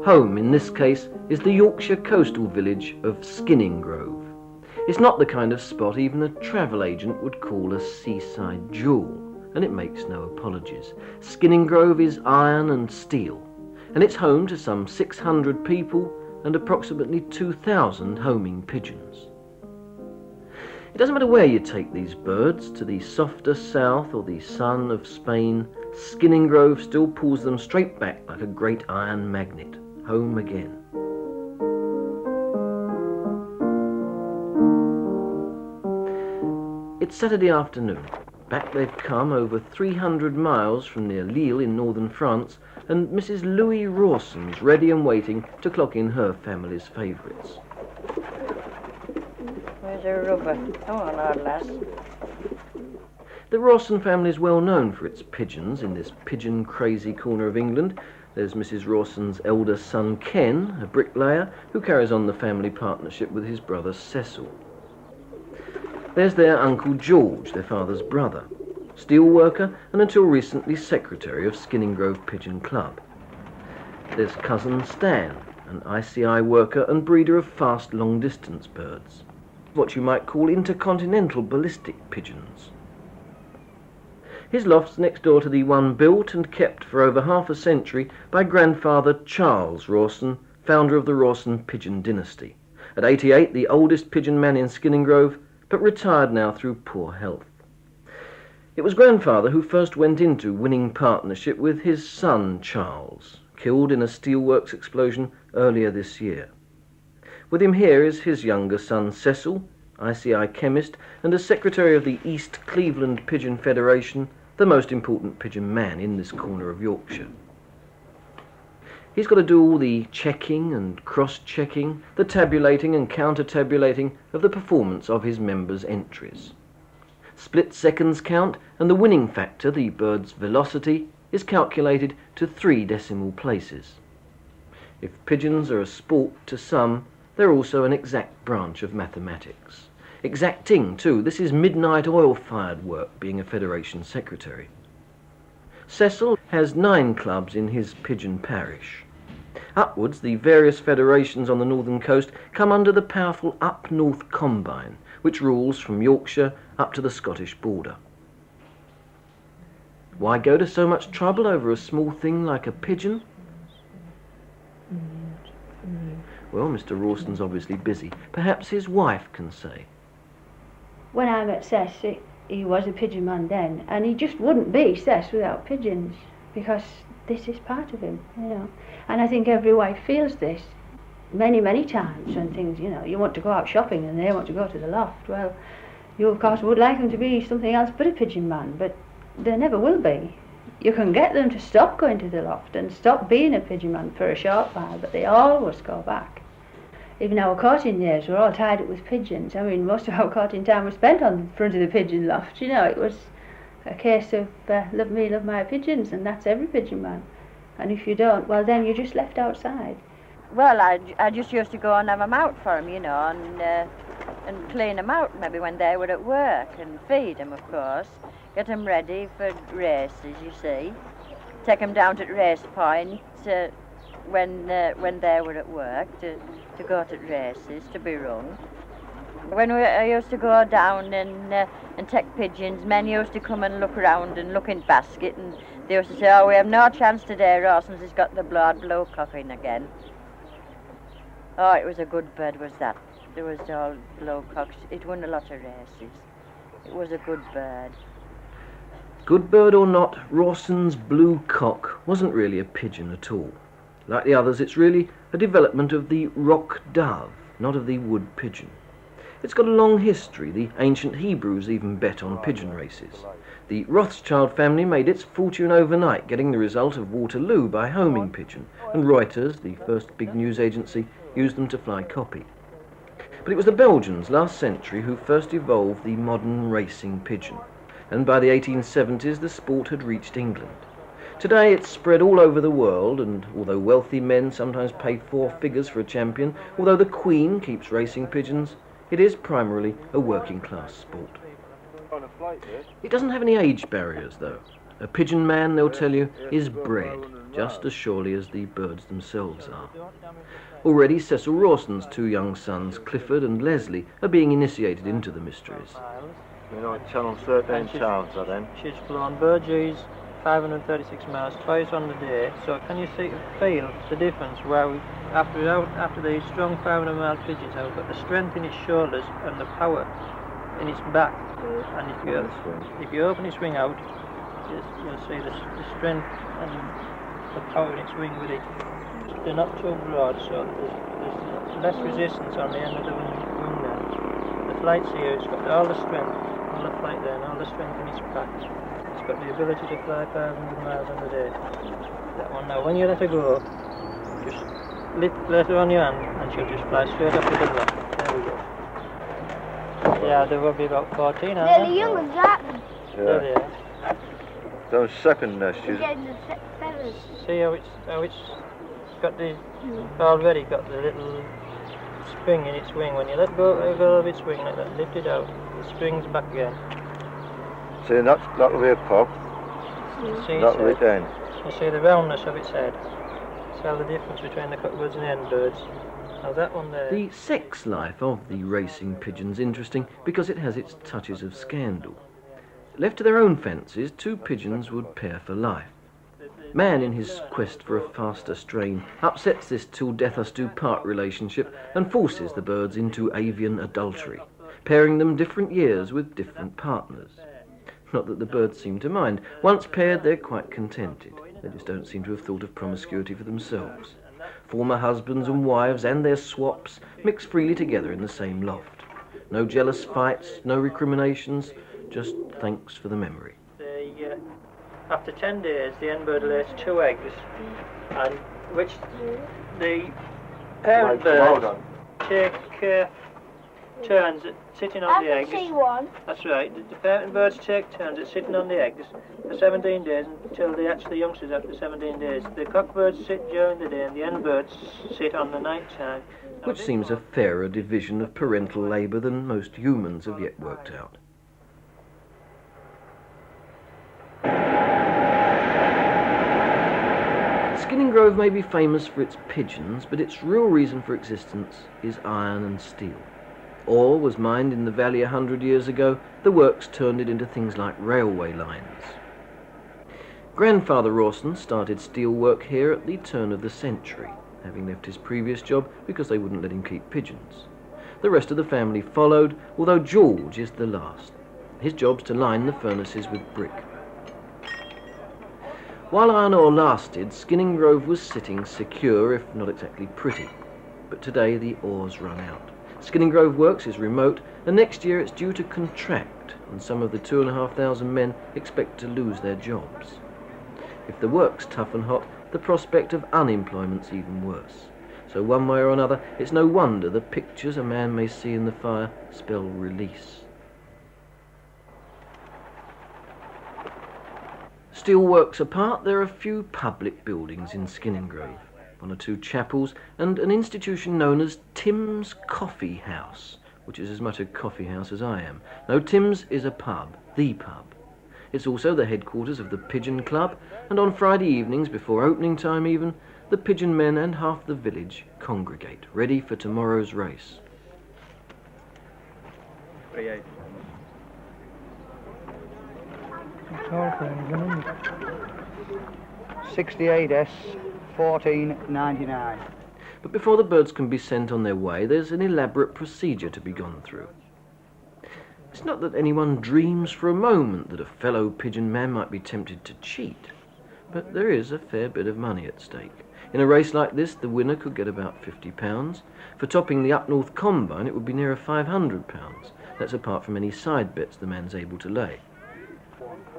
Home, in this case, is the Yorkshire coastal village of Skinningrove. It's not the kind of spot even a travel agent would call a seaside jewel, and it makes no apologies. Skinningrove is iron and steel, and it's home to some 600 people and approximately 2,000 homing pigeons. It doesn't matter where you take these birds, to the softer south or the sun of Spain, Skinningrove still pulls them straight back like a great iron magnet. Home again. It's Saturday afternoon. Back they've come over 300 miles from near Lille in northern France, and Mrs. Louie Rawson's ready and waiting to clock in her family's favourites. Where's her rubber? Come on, old lass. The Rawson family is well known for its pigeons in this pigeon-crazy corner of England. There's Mrs. Rawson's elder son Ken, a bricklayer, who carries on the family partnership with his brother Cecil. There's their Uncle George, their father's brother, steelworker and until recently secretary of Skinningrove Pigeon Club. There's cousin Stan, an ICI worker and breeder of fast long-distance birds, what you might call intercontinental ballistic pigeons. His loft's next door to the one built and kept for over half a century by grandfather Charles Rawson, founder of the Rawson pigeon dynasty. At 88, the oldest pigeon man in Skinningrove, but retired now through poor health. It was grandfather who first went into winning partnership with his son Charles, killed in a steelworks explosion earlier this year. With him here is his younger son Cecil, ICI chemist and a secretary of the East Cleveland Pigeon Federation, the most important pigeon man in this corner of Yorkshire. He's got to do all the checking and cross-checking, the tabulating and counter-tabulating of the performance of his members' entries. Split seconds count and the winning factor, the bird's velocity, is calculated to 3 decimal places. If pigeons are a sport to some, they're also an exact branch of mathematics. Exacting, too. This is midnight oil-fired work, being a Federation secretary. Cecil has 9 clubs in his pigeon parish. Upwards, the various federations on the northern coast come under the powerful Up North Combine, which rules from Yorkshire up to the Scottish border. Why go to so much trouble over a small thing like a pigeon? Well, Mr. Rawson's obviously busy. Perhaps his wife can say. When I met Cecil, he was a pigeon man then, and he just wouldn't be Cecil without pigeons, because this is part of him, you know. And I think every wife feels this many, many times when things, you know, you want to go out shopping and they want to go to the loft. Well, you of course would like them to be something else but a pigeon man, but they never will be. You can get them to stop going to the loft and stop being a pigeon man for a short while, but they always go back. Even our courting years were all tied up with pigeons. I mean, most of our courting time was spent on the front of the pigeon loft, you know. It was a case of love me, love my pigeons, and that's every pigeon man. And if you don't, well, then you're just left outside. Well, I just used to go and have them out for them, you know, and clean them out maybe when they were at work, and feed them, of course. Get them ready for races, you see. Take them down to the race point when they were at work to go to races, to be run. When I used to go down and take pigeons, men used to come and look around and look in basket, and they used to say, oh, we have no chance today, Rawson's has got the blue cock in again. Oh, it was a good bird, was that. There was all blue cocks. It won a lot of races. It was a good bird. Good bird or not, Rawson's blue cock wasn't really a pigeon at all. Like the others, it's really a development of the rock dove, not of the wood pigeon. It's got a long history. The ancient Hebrews even bet on pigeon races. The Rothschild family made its fortune overnight, getting the result of Waterloo by homing pigeon, and Reuters, the first big news agency, used them to fly copy. But it was the Belgians last century who first evolved the modern racing pigeon, and by the 1870s the sport had reached England. Today it's spread all over the world, and although wealthy men sometimes pay 4 figures for a champion, although the Queen keeps racing pigeons, it is primarily a working class sport. It doesn't have any age barriers though. A pigeon man, they'll tell you, is bred just as surely as the birds themselves are. Already Cecil Rawson's 2 young sons, Clifford and Leslie, are being initiated into the mysteries. You know, channel 13 towns are then. She's flown Burgess 536 miles twice on the day, so can you feel the difference where after the strong 500-mile pigeons have got the strength in its shoulders and the power in its back, and if you open its wing out, you'll see the strength and the power in its wing with it. They're not too broad, so there's less resistance on the end of the wing there. The flight's here, it's got all the strength, all the flight there, and all the strength in its back. It's got the ability to fly 500 miles on the day. That one now, when you let her go, just let her on your hand and she'll just fly straight up with the block. There we go. Yeah, there will be about 14, aren't there? They're the young ones, aren't they? There they are. Those second nests, They're getting the feathers. See how it's got the already got the little spring in its wing. When you let go of its wing like that, lift it out, it springs back again. see, that'll be a cock, that'll be then. You see the roundness of its head. Tell the difference between the cockbirds and the hen birds. Now that one there. The sex life of the racing pigeon's interesting because it has its touches of scandal. Left to their own fancies, 2 pigeons would pair for life. Man, in his quest for a faster strain, upsets this till death us do part relationship and forces the birds into avian adultery, pairing them different years with different partners. Not that the birds seem to mind. Once paired, they're quite contented. They just don't seem to have thought of promiscuity for themselves. Former husbands and wives and their swaps mix freely together in the same loft. No jealous fights, no recriminations, just thanks for the memory. After 10 days, the hen bird lays 2 eggs, and which the parent bird take turns at sitting on the eggs. I can see one. That's right. The parent birds take turns at sitting on the eggs for 17 days until they hatch the youngsters after 17 days. The cockbirds sit during the day and the hen birds sit on the night time. Which seems a fairer division of parental labour than most humans have yet worked out. Skinningrove may be famous for its pigeons, but its real reason for existence is iron and steel. Ore was mined in the valley 100 years ago. The works turned it into things like railway lines. Grandfather Rawson started steel work here at the turn of the century, having left his previous job because they wouldn't let him keep pigeons. The rest of the family followed, although George is the last. His job's to line the furnaces with brick. While iron ore lasted, Skinningrove was sitting secure, if not exactly pretty. But today the ore's run out. Skinningrove Works is remote, and next year it's due to contract, and some of the 2,500 men expect to lose their jobs. If the work's tough and hot, the prospect of unemployment's even worse. So one way or another, it's no wonder the pictures a man may see in the fire spell release. Steelworks apart, there are few public buildings in Skinningrove. 1 or 2 chapels and an institution known as Tim's Coffee House, which is as much a coffee house as I am. No, Tim's is a pub, the pub. It's also the headquarters of the Pigeon Club, and on Friday evenings, before opening time even, the pigeon men and half the village congregate, ready for tomorrow's race. 68S 1499. But before the birds can be sent on their way, there's an elaborate procedure to be gone through. It's not that anyone dreams for a moment that a fellow pigeon man might be tempted to cheat, but there is a fair bit of money at stake. In a race like this, the winner could get about £50. For topping the Up North Combine, it would be nearer £500. That's apart from any side bets the man's able to lay.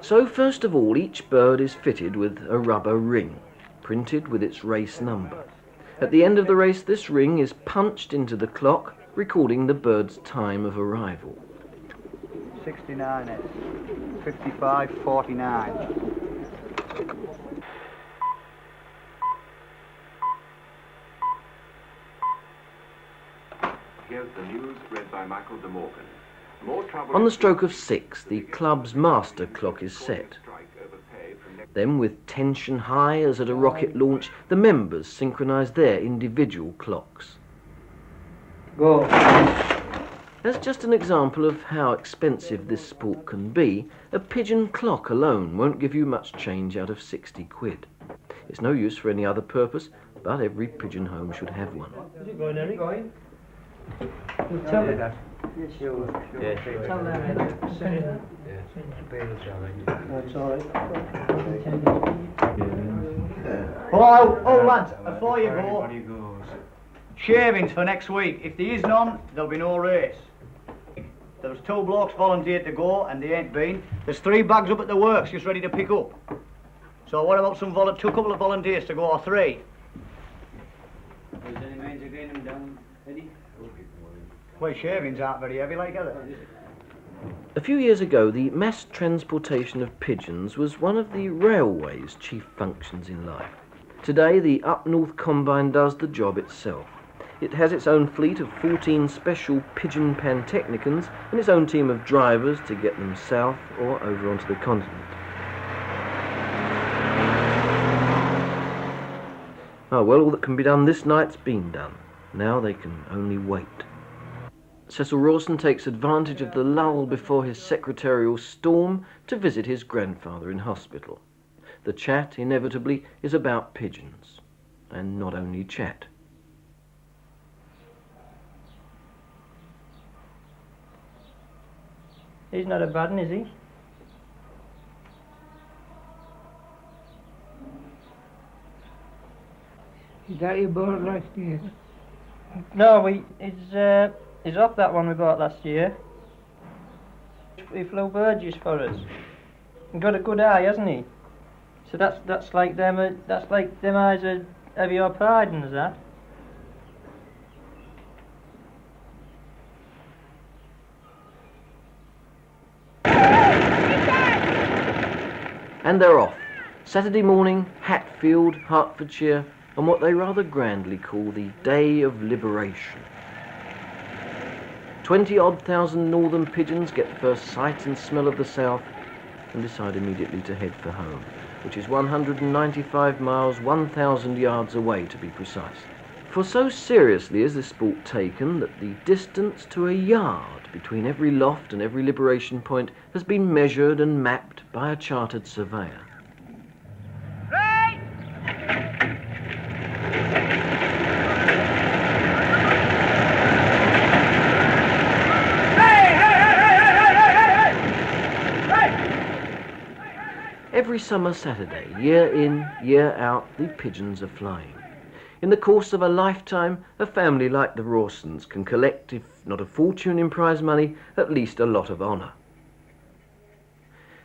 So first of all, each bird is fitted with a rubber ring, printed with its race number. At the end of the race, this ring is punched into the clock, recording the bird's time of arrival. 69S. 55.49. Here's the news read by Michael De Morgan. More trouble. On the stroke of 6, the club's master clock is set. Then, with tension high as at a rocket launch, the members synchronise their individual clocks. Go. As just an example of how expensive this sport can be, a pigeon clock alone won't give you much change out of 60 quid. It's no use for any other purpose, but every pigeon home should have one. Is it going, Eric? Going? Tell me that. Yes, sure. Tell them. That's all right. Oh lads, before you go, shavings for next week. If there is none, there'll be no race. There was 2 blokes volunteered to go and they ain't been. There's 3 bags up at the works just ready to pick up. So what about some 2 couple of volunteers to go, or 3? Is there any means of getting them down, Eddie? Well, shavings aren't very heavy like, are they? A few years ago, the mass transportation of pigeons was one of the railway's chief functions in life. Today, the Up North Combine does the job itself. It has its own fleet of 14 special pigeon pantechnicons and its own team of drivers to get them south or over onto the continent. Oh well, all that can be done this night's been done. Now they can only wait. Cecil Rawson takes advantage of the lull before his secretarial storm to visit his grandfather in hospital. The chat, inevitably, is about pigeons. And not only chat. He's not a bad one, is he? Is that your boat last year? No, he's off that one we bought last year. He flew Burgess for us. He got a good eye, hasn't he? So that's like them eyes of your pigeons, that. And they're off. Saturday morning, Hatfield, Hertfordshire, on what they rather grandly call the Day of Liberation. 20-odd thousand northern pigeons get first sight and smell of the south and decide immediately to head for home, which is 195 miles, 1,000 yards away to be precise. For so seriously is this sport taken that the distance to a yard between every loft and every liberation point has been measured and mapped by a chartered surveyor. Every summer Saturday, year in, year out, the pigeons are flying. In the course of a lifetime, a family like the Rawsons can collect, if not a fortune in prize money, at least a lot of honour.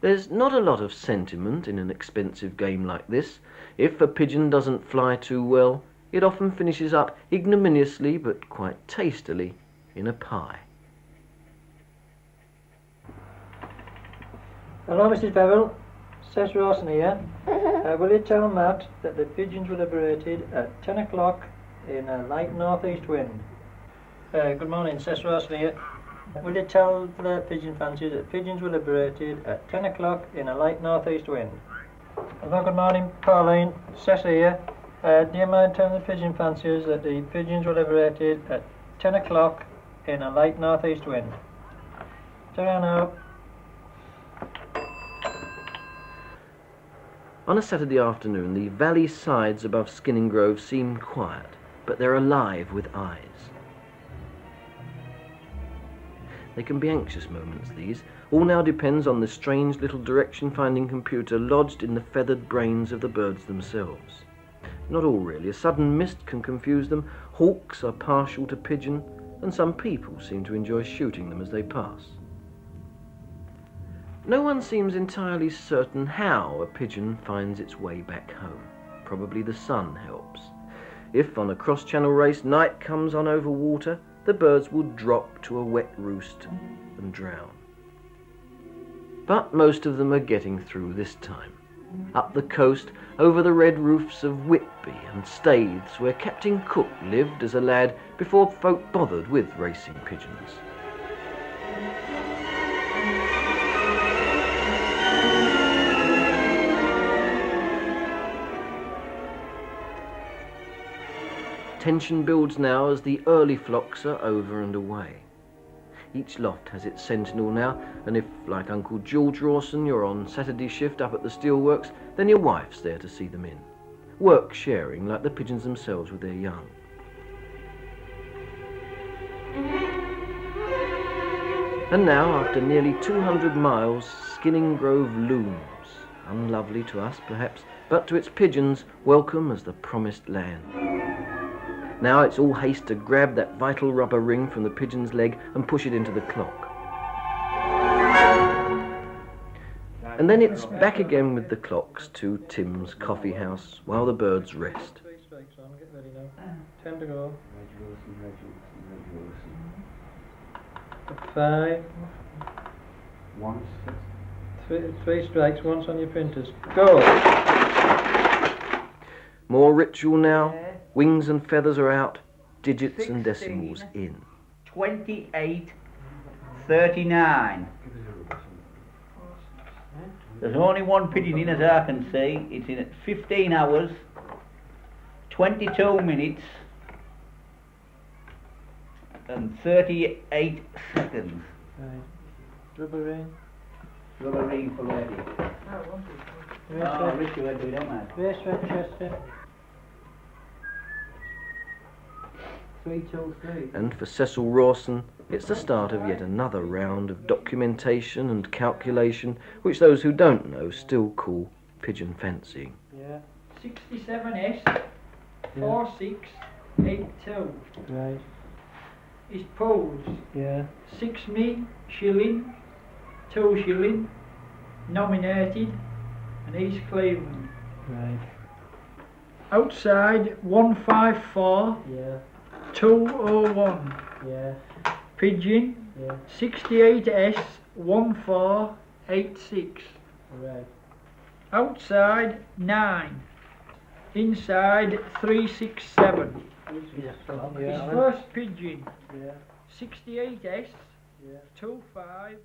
There's not a lot of sentiment in an expensive game like this. If a pigeon doesn't fly too well, it often finishes up ignominiously but quite tastily in a pie. Hello, Mrs. Bevel. Cecil Rawson here. Will you tell Matt that the pigeons were liberated at 10 o'clock in a light northeast wind? Good morning, Cecil Rawson here. Will you tell the pigeon fanciers that pigeons were liberated at 10 o'clock in a light northeast wind? Hello, good morning, Pauline. Cecil here. Do you mind telling the pigeon fanciers that the pigeons were liberated at 10 o'clock in a light northeast wind? Ta-ra now. On a Saturday afternoon, the valley sides above Skinningrove seem quiet, but they're alive with eyes. They can be anxious moments, these. All now depends on the strange little direction-finding computer lodged in the feathered brains of the birds themselves. Not all really. A sudden mist can confuse them. Hawks are partial to pigeon, and some people seem to enjoy shooting them as they pass. No one seems entirely certain how a pigeon finds its way back home. Probably the sun helps. If on a cross-channel race night comes on over water, the birds will drop to a wet roost and drown. But most of them are getting through this time. Up the coast, over the red roofs of Whitby and Staithes, where Captain Cook lived as a lad before folk bothered with racing pigeons. Tension builds now as the early flocks are over and away. Each loft has its sentinel now, and if, like Uncle George Rawson, you're on Saturday shift up at the steelworks, then your wife's there to see them in. Work sharing like the pigeons themselves with their young. And now, after nearly 200 miles, Skinningrove looms. Unlovely to us, perhaps, but to its pigeons, welcome as the promised land. Now it's all haste to grab that vital rubber ring from the pigeon's leg and push it into the clock. And then it's back again with the clocks to Tim's coffee house while the birds rest. 3 strikes on, get ready now. 10 to go. 5. 3 strikes, once on your printers. Go! More ritual now. Wings and feathers are out. Digits and decimals in. 28, 39. There's only one pigeon in as I can see. It's in at 15 hours, 22 minutes and 38 seconds. Right. Rubber ring. Rubber ring for ready. Oh, Richard, we'll do it, don't we? Race Manchester. 323. And for Cecil Rawson, it's the start of yet another round of documentation and calculation, which those who don't know still call pigeon fancying. Yeah. 67S 4682. Right. His pose. Yeah. 6 shilling, 2 shilling, nominated, and East Cleveland. Right. Outside 154 Yeah. 201. Yeah. Pigeon Yeah. 68S 1486. Right. Outside 9. Inside 367. Yeah. His first pigeon Yeah. 68S Yeah. 25